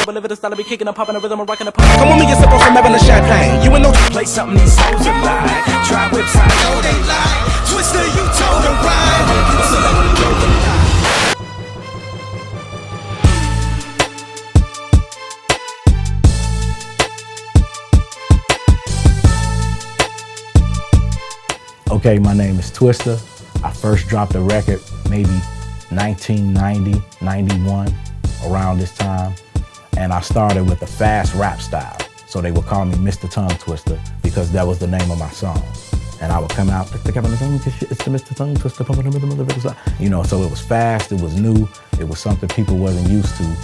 but live it a style, be kicking and popping the rhythm, and rocking the pop. Come with me, get sip on some Evan and champagne. You ain't no Play something these hoes are like. Try whips, I know they lie. Twista, you told them right. Okay, my name is Twista. I first dropped a record maybe 1990, 91, around this time. And I started with a fast rap style. So they would call me Mr. Tongue Twister because that was the name of my song. And I would come out, it's the Mr. Tongue Twister, you know, so it was fast, it was new, it was something people wasn't used to.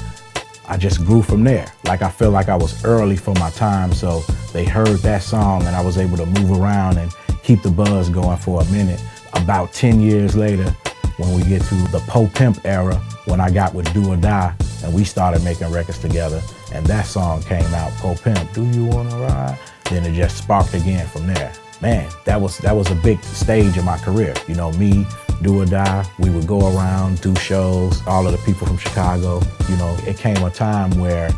I just grew from there. Like I feel like I was early for my time, so they heard that song and I was able to move around and keep the buzz going for a minute. About 10 years later, when we get to the Po-Pimp era, when I got with Do or Die, and we started making records together, and that song came out, Po-Pimp, Do You Wanna Ride? Then it just sparked again from there. Man, that was a big stage in my career. You know, me, Do or Die, we would go around, do shows, all of the people from Chicago. You know, it came a time where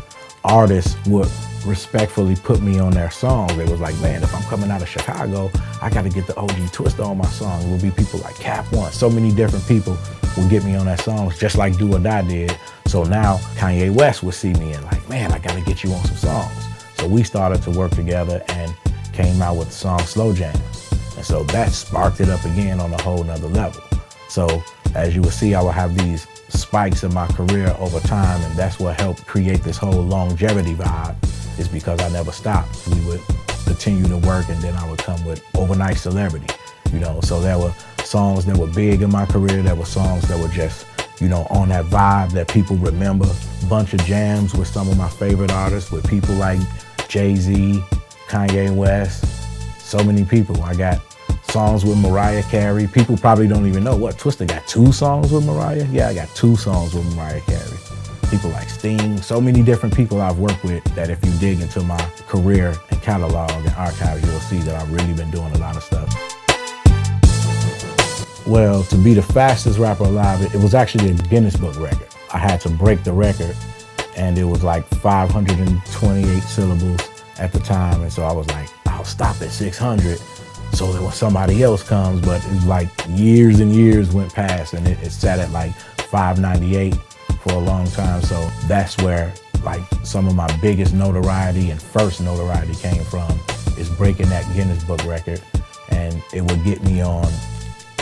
artists would respectfully put me on their songs. It was like, man, if I'm coming out of Chicago, I gotta get the OG Twista on my song. It would be people like Cap One. So many different people would get me on their songs, just like Do or Die did. So now Kanye West would see me and like, man, I gotta get you on some songs. So we started to work together and came out with the song Slow Jams. And so that sparked it up again on a whole nother level. So as you will see, I will have these spikes in my career over time, and that's what helped create this whole longevity vibe, is because I never stopped. We would continue to work, and then I would come with overnight celebrity, you know. So there were songs that were big in my career, there were songs that were just, you know, on that vibe that people remember. Bunch of jams with some of my favorite artists, with people like Jay-Z, Kanye West, so many people. I got songs with Mariah Carey. People probably don't even know, what, Twista got 2 songs with Mariah? Yeah, I got 2 songs with Mariah Carey. People like Sting, so many different people I've worked with that if you dig into my career and catalog and archives, you'll see that I've really been doing a lot of stuff. Well, to be the fastest rapper alive, it was actually a Guinness Book record. I had to break the record, and it was like 528 syllables at the time, and so I was like, I'll stop at 600 so that when somebody else comes, but it was like years and years went past, and it sat at like 598 for a long time. So that's where like some of my biggest notoriety and first notoriety came from, is breaking that Guinness Book record. And it would get me on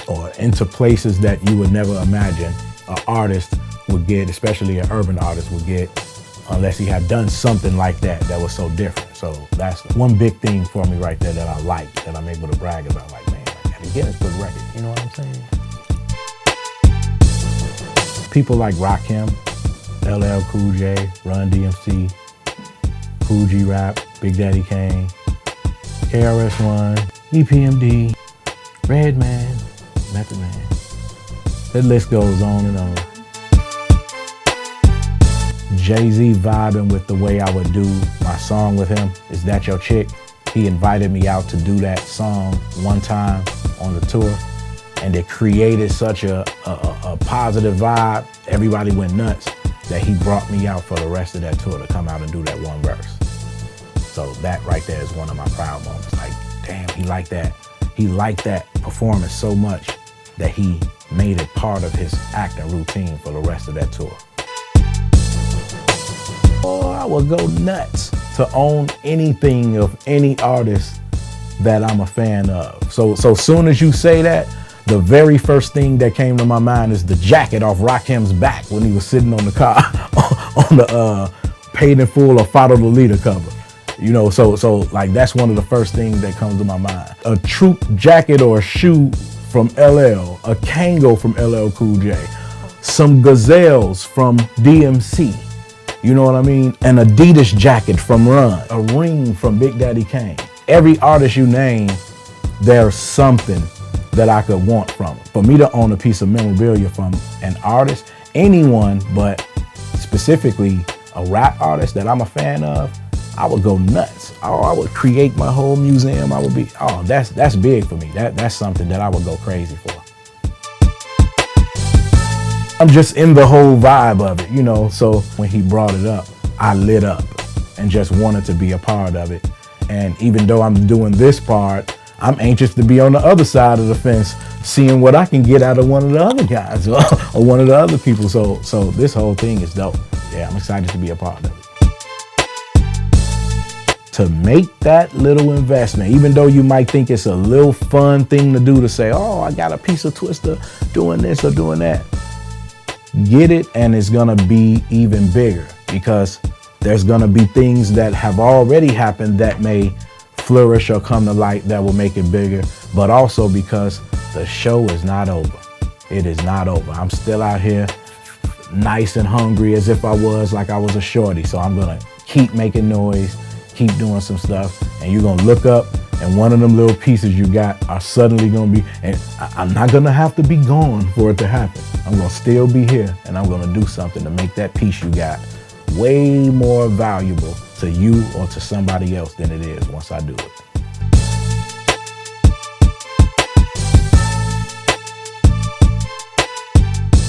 or into places that you would never imagine an artist would get, especially an urban artist would get, unless he had done something like that that was so different. So that's one big thing for me right there that I like, that I'm able to brag about. Like, man, I got a Guinness Book record, you know what I'm saying? People like Rakim, LL Cool J, Run DMC, Cool G Rap, Big Daddy Kane, KRS-One, EPMD, Redman, Method Man. The list goes on and on. Jay-Z vibing with the way I would do my song with him, Is That Your Chick? He invited me out to do that song one time on the tour, and it created such a positive vibe. Everybody went nuts that he brought me out for the rest of that tour to come out and do that one verse. So that right there is one of my proud moments. Like, damn, he liked that. He liked that performance so much that he made it part of his acting routine for the rest of that tour. Oh, I would go nuts to own anything of any artist that I'm a fan of. So soon as you say that, the very first thing that came to my mind is the jacket off Rakim's back when he was sitting on the car on the Paid in Full or Follow the Leader cover. You know, so like that's one of the first things that comes to my mind. A Troop jacket or a shoe from LL, a Kango from LL Cool J, some Gazelles from DMC. You know what I mean? An Adidas jacket from Run, a ring from Big Daddy Kane. Every artist you name, there's something that I could want from it. For me to own a piece of memorabilia from an artist, anyone, but specifically a rap artist that I'm a fan of, I would go nuts. Oh, I would create my whole museum. I would be, oh, that's big for me. That's something that I would go crazy for. I'm just in the whole vibe of it, you know, so when he brought it up, I lit up and just wanted to be a part of it. And even though I'm doing this part, I'm anxious to be on the other side of the fence, seeing what I can get out of one of the other guys or one of the other people. So this whole thing is dope. Yeah, I'm excited to be a part of it. To make that little investment, even though you might think it's a little fun thing to do to say, oh, I got a piece of Twista doing this or doing that, get it and it's gonna be even bigger, because there's gonna be things that have already happened that may flourish or come to light that will make it bigger, but also because the show is not over. It is not over. I'm still out here nice and hungry as if I was like I was a shorty. So I'm gonna keep making noise, keep doing some stuff, and you're gonna look up and one of them little pieces you got are suddenly gonna be, and I'm not gonna have to be gone for it to happen. I'm gonna still be here and I'm gonna do something to make that piece you got way more valuable to you or to somebody else than it is once I do it.